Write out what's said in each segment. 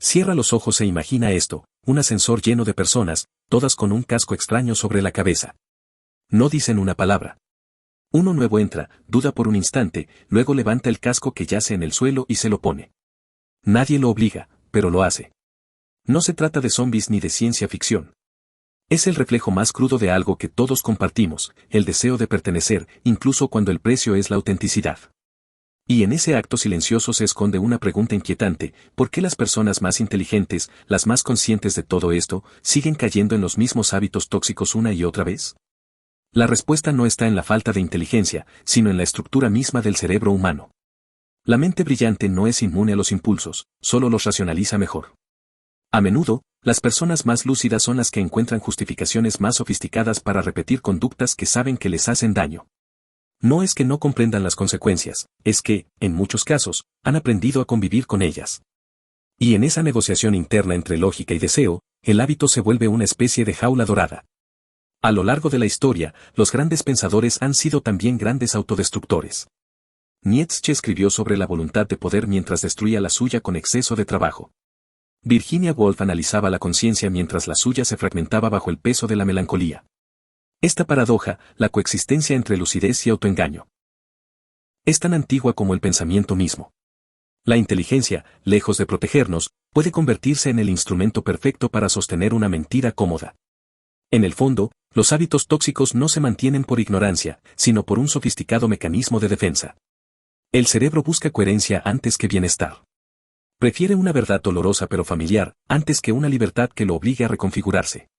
Cierra los ojos e imagina esto, un ascensor lleno de personas, todas con un casco extraño sobre la cabeza. No dicen una palabra. Uno nuevo entra, duda por un instante, luego levanta el casco que yace en el suelo y se lo pone. Nadie lo obliga, pero lo hace. No se trata de zombies ni de ciencia ficción. Es el reflejo más crudo de algo que todos compartimos, el deseo de pertenecer, incluso cuando el precio es la autenticidad. Y en ese acto silencioso se esconde una pregunta inquietante: ¿por qué las personas más inteligentes, las más conscientes de todo esto, siguen cayendo en los mismos hábitos tóxicos una y otra vez? La respuesta no está en la falta de inteligencia, sino en la estructura misma del cerebro humano. La mente brillante no es inmune a los impulsos, solo los racionaliza mejor. A menudo, las personas más lúcidas son las que encuentran justificaciones más sofisticadas para repetir conductas que saben que les hacen daño. No es que no comprendan las consecuencias, es que, en muchos casos, han aprendido a convivir con ellas. Y en esa negociación interna entre lógica y deseo, el hábito se vuelve una especie de jaula dorada. A lo largo de la historia, los grandes pensadores han sido también grandes autodestructores. Nietzsche escribió sobre la voluntad de poder mientras destruía la suya con exceso de trabajo. Virginia Woolf analizaba la conciencia mientras la suya se fragmentaba bajo el peso de la melancolía. Esta paradoja, la coexistencia entre lucidez y autoengaño, es tan antigua como el pensamiento mismo. La inteligencia, lejos de protegernos, puede convertirse en el instrumento perfecto para sostener una mentira cómoda. En el fondo, los hábitos tóxicos no se mantienen por ignorancia, sino por un sofisticado mecanismo de defensa. El cerebro busca coherencia antes que bienestar. Prefiere una verdad dolorosa pero familiar, antes que una libertad que lo obligue a reconfigurarse.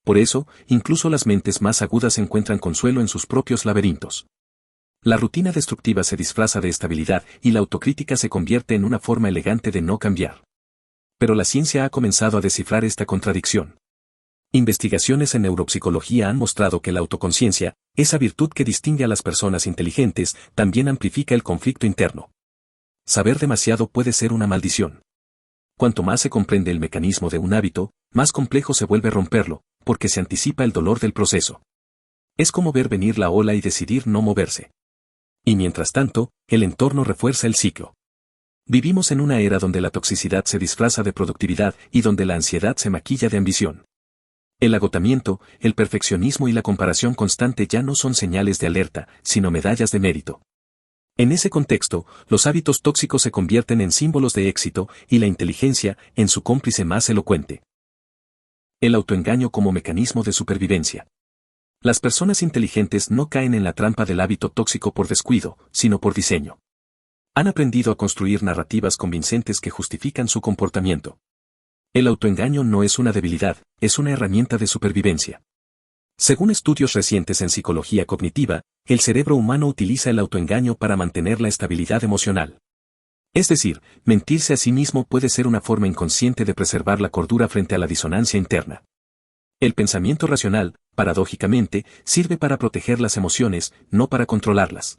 Por eso, incluso las mentes más agudas encuentran consuelo en sus propios laberintos. La rutina destructiva se disfraza de estabilidad y la autocrítica se convierte en una forma elegante de no cambiar. Pero la ciencia ha comenzado a descifrar esta contradicción. Investigaciones en neuropsicología han mostrado que la autoconciencia, esa virtud que distingue a las personas inteligentes, también amplifica el conflicto interno. Saber demasiado puede ser una maldición. Cuanto más se comprende el mecanismo de un hábito, más complejo se vuelve romperlo, porque se anticipa el dolor del proceso. Es como ver venir la ola y decidir no moverse. Y mientras tanto, el entorno refuerza el ciclo. Vivimos en una era donde la toxicidad se disfraza de productividad y donde la ansiedad se maquilla de ambición. El agotamiento, el perfeccionismo y la comparación constante ya no son señales de alerta, sino medallas de mérito. En ese contexto, los hábitos tóxicos se convierten en símbolos de éxito y la inteligencia en su cómplice más elocuente. El autoengaño como mecanismo de supervivencia. Las personas inteligentes no caen en la trampa del hábito tóxico por descuido, sino por diseño. Han aprendido a construir narrativas convincentes que justifican su comportamiento. El autoengaño no es una debilidad, es una herramienta de supervivencia. Según estudios recientes en psicología cognitiva, el cerebro humano utiliza el autoengaño para mantener la estabilidad emocional. Es decir, mentirse a sí mismo puede ser una forma inconsciente de preservar la cordura frente a la disonancia interna. El pensamiento racional, paradójicamente, sirve para proteger las emociones, no para controlarlas.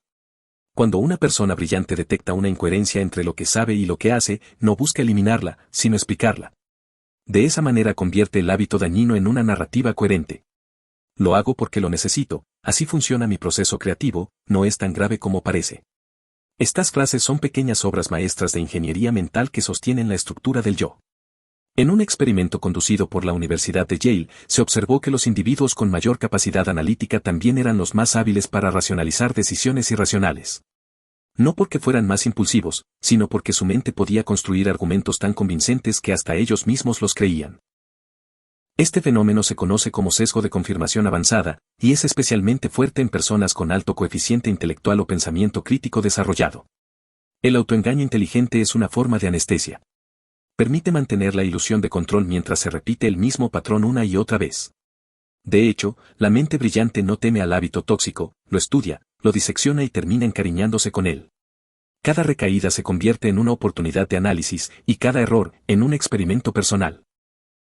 Cuando una persona brillante detecta una incoherencia entre lo que sabe y lo que hace, no busca eliminarla, sino explicarla. De esa manera convierte el hábito dañino en una narrativa coherente. Lo hago porque lo necesito, así funciona mi proceso creativo, no es tan grave como parece. Estas frases son pequeñas obras maestras de ingeniería mental que sostienen la estructura del yo. En un experimento conducido por la Universidad de Yale, se observó que los individuos con mayor capacidad analítica también eran los más hábiles para racionalizar decisiones irracionales. No porque fueran más impulsivos, sino porque su mente podía construir argumentos tan convincentes que hasta ellos mismos los creían. Este fenómeno se conoce como sesgo de confirmación avanzada, y es especialmente fuerte en personas con alto coeficiente intelectual o pensamiento crítico desarrollado. El autoengaño inteligente es una forma de anestesia. Permite mantener la ilusión de control mientras se repite el mismo patrón una y otra vez. De hecho, la mente brillante no teme al hábito tóxico, lo estudia, lo disecciona y termina encariñándose con él. Cada recaída se convierte en una oportunidad de análisis, y cada error, en un experimento personal.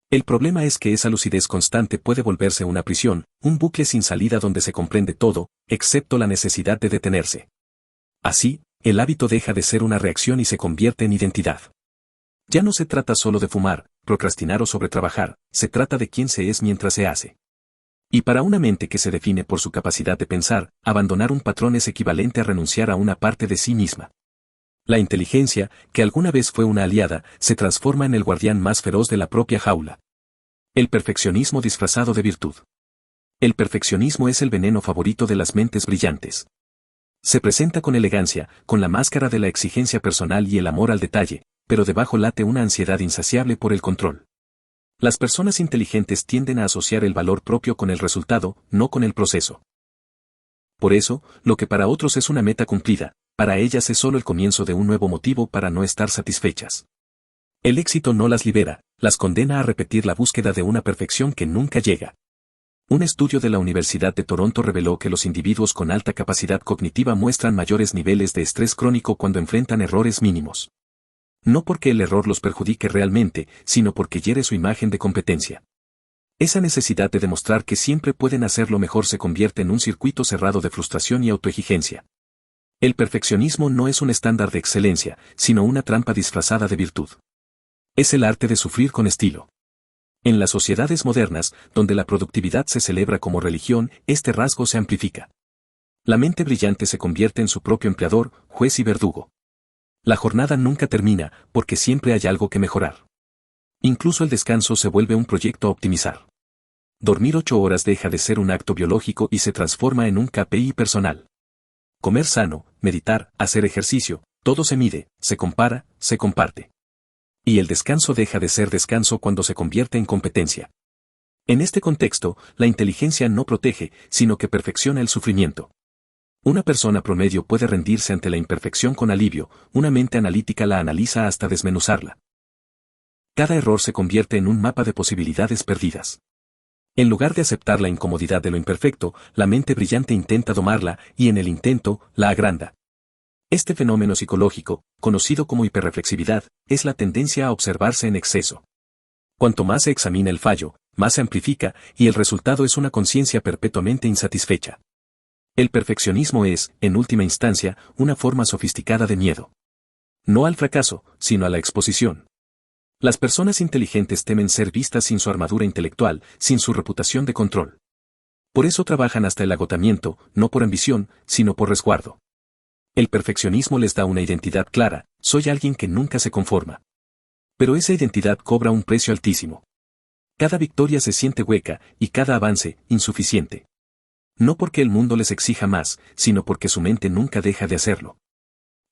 El problema es que esa lucidez constante puede volverse una prisión, un bucle sin salida donde se comprende todo, excepto la necesidad de detenerse. Así, el hábito deja de ser una reacción y se convierte en identidad. Ya no se trata solo de fumar, procrastinar o sobretrabajar, se trata de quién se es mientras se hace. Y para una mente que se define por su capacidad de pensar, abandonar un patrón es equivalente a renunciar a una parte de sí misma. La inteligencia, que alguna vez fue una aliada, se transforma en el guardián más feroz de la propia jaula. El perfeccionismo disfrazado de virtud. El perfeccionismo es el veneno favorito de las mentes brillantes. Se presenta con elegancia, con la máscara de la exigencia personal y el amor al detalle, pero debajo late una ansiedad insaciable por el control. Las personas inteligentes tienden a asociar el valor propio con el resultado, no con el proceso. Por eso, lo que para otros es una meta cumplida, para ellas es solo el comienzo de un nuevo motivo para no estar satisfechas. El éxito no las libera, las condena a repetir la búsqueda de una perfección que nunca llega. Un estudio de la Universidad de Toronto reveló que los individuos con alta capacidad cognitiva muestran mayores niveles de estrés crónico cuando enfrentan errores mínimos. No porque el error los perjudique realmente, sino porque hiere su imagen de competencia. Esa necesidad de demostrar que siempre pueden hacerlo mejor se convierte en un circuito cerrado de frustración y autoexigencia. El perfeccionismo no es un estándar de excelencia, sino una trampa disfrazada de virtud. Es el arte de sufrir con estilo. En las sociedades modernas, donde la productividad se celebra como religión, este rasgo se amplifica. La mente brillante se convierte en su propio empleador, juez y verdugo. La jornada nunca termina, porque siempre hay algo que mejorar. Incluso el descanso se vuelve un proyecto a optimizar. Dormir 8 horas deja de ser un acto biológico y se transforma en un KPI personal. Comer sano, meditar, hacer ejercicio, todo se mide, se compara, se comparte. Y el descanso deja de ser descanso cuando se convierte en competencia. En este contexto, la inteligencia no protege, sino que perfecciona el sufrimiento. Una persona promedio puede rendirse ante la imperfección con alivio, una mente analítica la analiza hasta desmenuzarla. Cada error se convierte en un mapa de posibilidades perdidas. En lugar de aceptar la incomodidad de lo imperfecto, la mente brillante intenta domarla, y en el intento, la agranda. Este fenómeno psicológico, conocido como hiperreflexividad, es la tendencia a observarse en exceso. Cuanto más se examina el fallo, más se amplifica, y el resultado es una conciencia perpetuamente insatisfecha. El perfeccionismo es, en última instancia, una forma sofisticada de miedo. No al fracaso, sino a la exposición. Las personas inteligentes temen ser vistas sin su armadura intelectual, sin su reputación de control. Por eso trabajan hasta el agotamiento, no por ambición, sino por resguardo. El perfeccionismo les da una identidad clara, soy alguien que nunca se conforma. Pero esa identidad cobra un precio altísimo. Cada victoria se siente hueca, y cada avance, insuficiente. No porque el mundo les exija más, sino porque su mente nunca deja de hacerlo.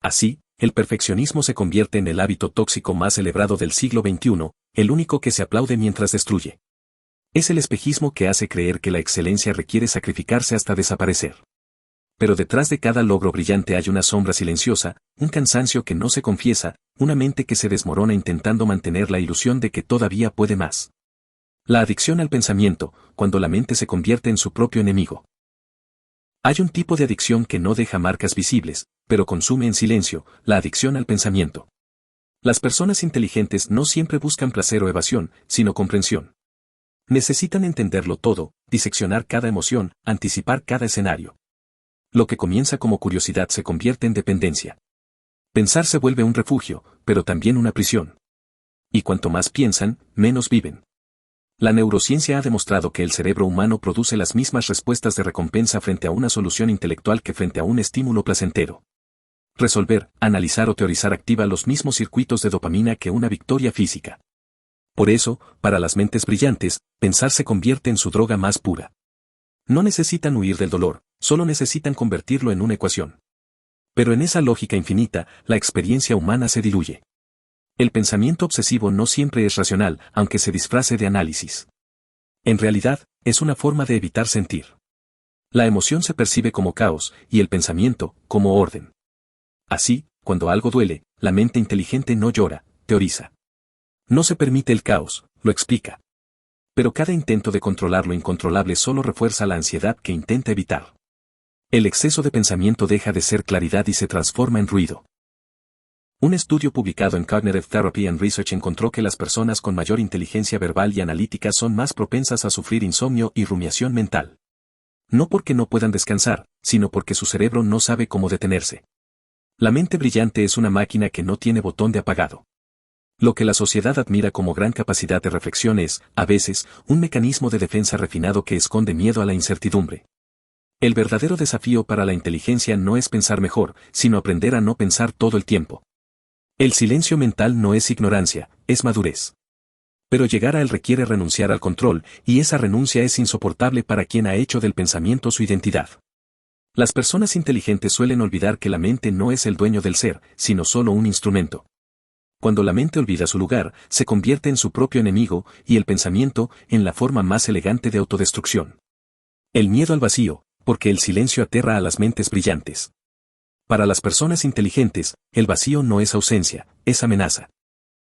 Así, el perfeccionismo se convierte en el hábito tóxico más celebrado del siglo XXI, el único que se aplaude mientras destruye. Es el espejismo que hace creer que la excelencia requiere sacrificarse hasta desaparecer. Pero detrás de cada logro brillante hay una sombra silenciosa, un cansancio que no se confiesa, una mente que se desmorona intentando mantener la ilusión de que todavía puede más. La adicción al pensamiento, cuando la mente se convierte en su propio enemigo. Hay un tipo de adicción que no deja marcas visibles, pero consume en silencio, la adicción al pensamiento. Las personas inteligentes no siempre buscan placer o evasión, sino comprensión. Necesitan entenderlo todo, diseccionar cada emoción, anticipar cada escenario. Lo que comienza como curiosidad se convierte en dependencia. Pensar se vuelve un refugio, pero también una prisión. Y cuanto más piensan, menos viven. La neurociencia ha demostrado que el cerebro humano produce las mismas respuestas de recompensa frente a una solución intelectual que frente a un estímulo placentero. Resolver, analizar o teorizar activa los mismos circuitos de dopamina que una victoria física. Por eso, para las mentes brillantes, pensar se convierte en su droga más pura. No necesitan huir del dolor, solo necesitan convertirlo en una ecuación. Pero en esa lógica infinita, la experiencia humana se diluye. El pensamiento obsesivo no siempre es racional, aunque se disfrace de análisis. En realidad, es una forma de evitar sentir. La emoción se percibe como caos, y el pensamiento, como orden. Así, cuando algo duele, la mente inteligente no llora, teoriza. No se permite el caos, lo explica. Pero cada intento de controlar lo incontrolable solo refuerza la ansiedad que intenta evitar. El exceso de pensamiento deja de ser claridad y se transforma en ruido. Un estudio publicado en Cognitive Therapy and Research encontró que las personas con mayor inteligencia verbal y analítica son más propensas a sufrir insomnio y rumiación mental. No porque no puedan descansar, sino porque su cerebro no sabe cómo detenerse. La mente brillante es una máquina que no tiene botón de apagado. Lo que la sociedad admira como gran capacidad de reflexión es, a veces, un mecanismo de defensa refinado que esconde miedo a la incertidumbre. El verdadero desafío para la inteligencia no es pensar mejor, sino aprender a no pensar todo el tiempo. El silencio mental no es ignorancia, es madurez. Pero llegar a él requiere renunciar al control, y esa renuncia es insoportable para quien ha hecho del pensamiento su identidad. Las personas inteligentes suelen olvidar que la mente no es el dueño del ser, sino solo un instrumento. Cuando la mente olvida su lugar, se convierte en su propio enemigo, y el pensamiento, en la forma más elegante de autodestrucción. El miedo al vacío, porque el silencio aterra a las mentes brillantes. Para las personas inteligentes, el vacío no es ausencia, es amenaza.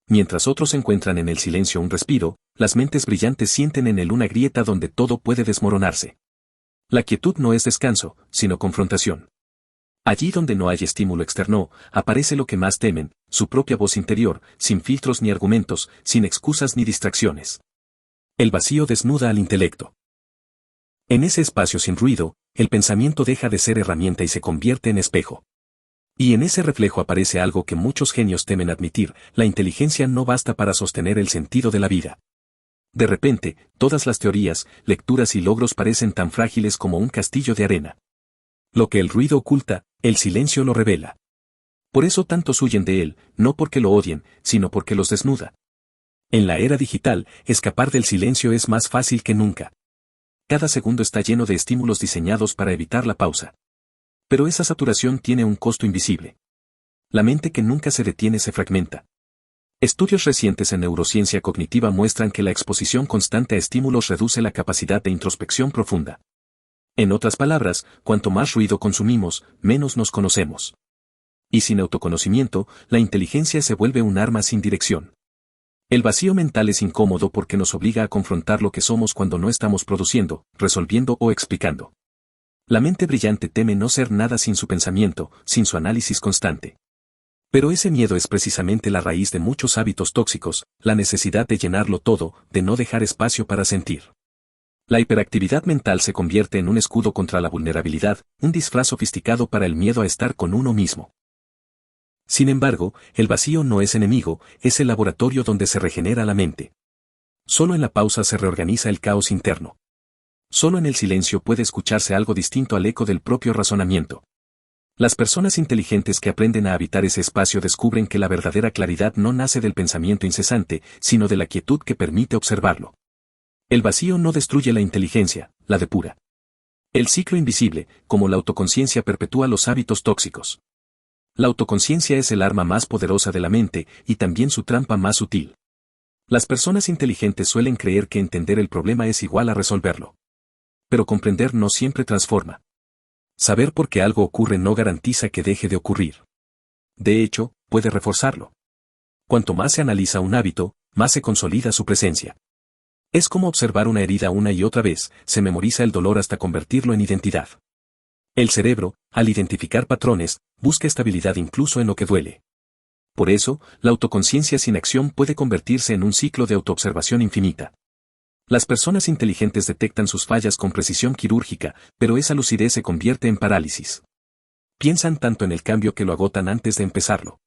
Mientras otros encuentran en el silencio un respiro, las mentes brillantes sienten en él una grieta donde todo puede desmoronarse. La quietud no es descanso, sino confrontación. Allí donde no hay estímulo externo, aparece lo que más temen, su propia voz interior, sin filtros ni argumentos, sin excusas ni distracciones. El vacío desnuda al intelecto. En ese espacio sin ruido, el pensamiento deja de ser herramienta y se convierte en espejo. Y en ese reflejo aparece algo que muchos genios temen admitir: la inteligencia no basta para sostener el sentido de la vida. De repente, todas las teorías, lecturas y logros parecen tan frágiles como un castillo de arena. Lo que el ruido oculta, el silencio lo revela. Por eso tantos huyen de él, no porque lo odien, sino porque los desnuda. En la era digital, escapar del silencio es más fácil que nunca. Cada segundo está lleno de estímulos diseñados para evitar la pausa. Pero esa saturación tiene un costo invisible. La mente que nunca se detiene se fragmenta. Estudios recientes en neurociencia cognitiva muestran que la exposición constante a estímulos reduce la capacidad de introspección profunda. En otras palabras, cuanto más ruido consumimos, menos nos conocemos. Y sin autoconocimiento, la inteligencia se vuelve un arma sin dirección. El vacío mental es incómodo porque nos obliga a confrontar lo que somos cuando no estamos produciendo, resolviendo o explicando. La mente brillante teme no ser nada sin su pensamiento, sin su análisis constante. Pero ese miedo es precisamente la raíz de muchos hábitos tóxicos, la necesidad de llenarlo todo, de no dejar espacio para sentir. La hiperactividad mental se convierte en un escudo contra la vulnerabilidad, un disfraz sofisticado para el miedo a estar con uno mismo. Sin embargo, el vacío no es enemigo, es el laboratorio donde se regenera la mente. Solo en la pausa se reorganiza el caos interno. Solo en el silencio puede escucharse algo distinto al eco del propio razonamiento. Las personas inteligentes que aprenden a habitar ese espacio descubren que la verdadera claridad no nace del pensamiento incesante, sino de la quietud que permite observarlo. El vacío no destruye la inteligencia, la depura. El ciclo invisible, como la autoconciencia, perpetúa los hábitos tóxicos. La autoconciencia es el arma más poderosa de la mente, y también su trampa más sutil. Las personas inteligentes suelen creer que entender el problema es igual a resolverlo. Pero comprender no siempre transforma. Saber por qué algo ocurre no garantiza que deje de ocurrir. De hecho, puede reforzarlo. Cuanto más se analiza un hábito, más se consolida su presencia. Es como observar una herida una y otra vez, se memoriza el dolor hasta convertirlo en identidad. El cerebro, al identificar patrones, busca estabilidad incluso en lo que duele. Por eso, la autoconciencia sin acción puede convertirse en un ciclo de autoobservación infinita. Las personas inteligentes detectan sus fallas con precisión quirúrgica, pero esa lucidez se convierte en parálisis. Piensan tanto en el cambio que lo agotan antes de empezarlo.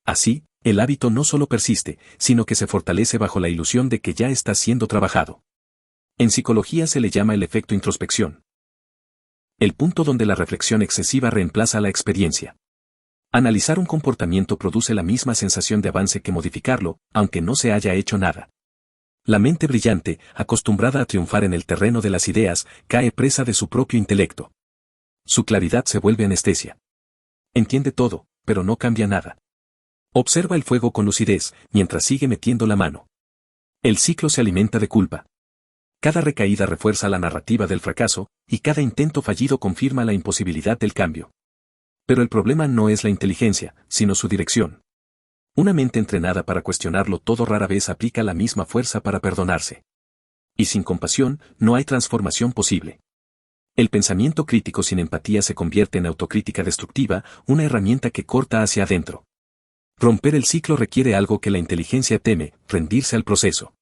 Así, el hábito no solo persiste, sino que se fortalece bajo la ilusión de que ya está siendo trabajado. En psicología se le llama el efecto introspección. El punto donde la reflexión excesiva reemplaza la experiencia. Analizar un comportamiento produce la misma sensación de avance que modificarlo, aunque no se haya hecho nada. La mente brillante, acostumbrada a triunfar en el terreno de las ideas, cae presa de su propio intelecto. Su claridad se vuelve anestesia. Entiende todo, pero no cambia nada. Observa el fuego con lucidez, mientras sigue metiendo la mano. El ciclo se alimenta de culpa. Cada recaída refuerza la narrativa del fracaso, y cada intento fallido confirma la imposibilidad del cambio. Pero el problema no es la inteligencia, sino su dirección. Una mente entrenada para cuestionarlo todo rara vez aplica la misma fuerza para perdonarse. Y sin compasión, no hay transformación posible. El pensamiento crítico sin empatía se convierte en autocrítica destructiva, una herramienta que corta hacia adentro. Romper el ciclo requiere algo que la inteligencia teme: rendirse al proceso.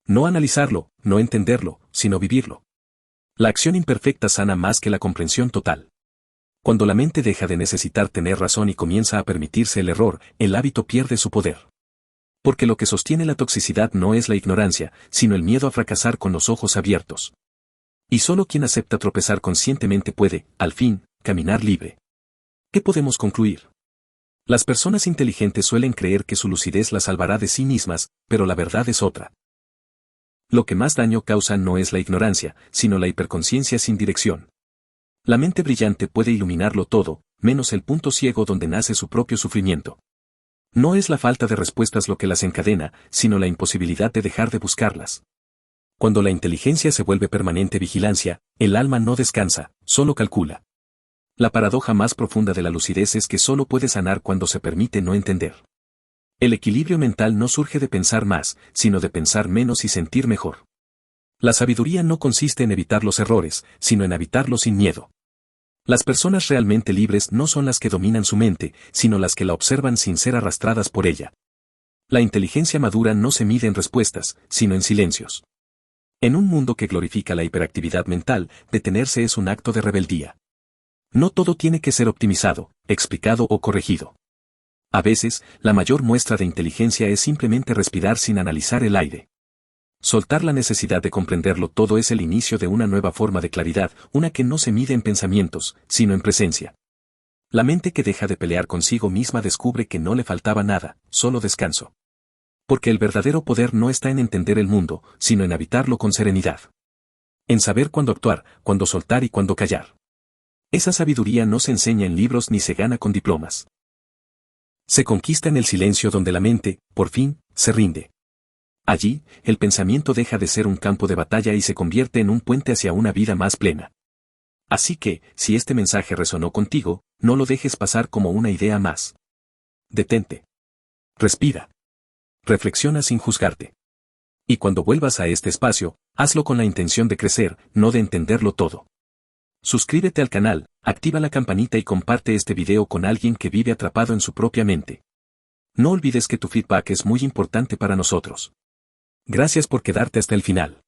No analizarlo, no entenderlo, sino vivirlo. La acción imperfecta sana más que la comprensión total. Cuando la mente deja de necesitar tener razón y comienza a permitirse el error, el hábito pierde su poder. Porque lo que sostiene la toxicidad no es la ignorancia, sino el miedo a fracasar con los ojos abiertos. Y solo quien acepta tropezar conscientemente puede, al fin, caminar libre. ¿Qué podemos concluir? Las personas inteligentes suelen creer que su lucidez las salvará de sí mismas, pero la verdad es otra. Lo que más daño causa no es la ignorancia, sino la hiperconciencia sin dirección. La mente brillante puede iluminarlo todo, menos el punto ciego donde nace su propio sufrimiento. No es la falta de respuestas lo que las encadena, sino la imposibilidad de dejar de buscarlas. Cuando la inteligencia se vuelve permanente vigilancia, el alma no descansa, solo calcula. La paradoja más profunda de la lucidez es que solo puede sanar cuando se permite no entender. El equilibrio mental no surge de pensar más, sino de pensar menos y sentir mejor. La sabiduría no consiste en evitar los errores, sino en evitarlos sin miedo. Las personas realmente libres no son las que dominan su mente, sino las que la observan sin ser arrastradas por ella. La inteligencia madura no se mide en respuestas, sino en silencios. En un mundo que glorifica la hiperactividad mental, detenerse es un acto de rebeldía. No todo tiene que ser optimizado, explicado o corregido. A veces, la mayor muestra de inteligencia es simplemente respirar sin analizar el aire. Soltar la necesidad de comprenderlo todo es el inicio de una nueva forma de claridad, una que no se mide en pensamientos, sino en presencia. La mente que deja de pelear consigo misma descubre que no le faltaba nada, solo descanso. Porque el verdadero poder no está en entender el mundo, sino en habitarlo con serenidad. En saber cuándo actuar, cuándo soltar y cuándo callar. Esa sabiduría no se enseña en libros ni se gana con diplomas. Se conquista en el silencio donde la mente, por fin, se rinde. Allí, el pensamiento deja de ser un campo de batalla y se convierte en un puente hacia una vida más plena. Así que, si este mensaje resonó contigo, no lo dejes pasar como una idea más. Detente. Respira. Reflexiona sin juzgarte. Y cuando vuelvas a este espacio, hazlo con la intención de crecer, no de entenderlo todo. Suscríbete al canal, activa la campanita y comparte este video con alguien que vive atrapado en su propia mente. No olvides que tu feedback es muy importante para nosotros. Gracias por quedarte hasta el final.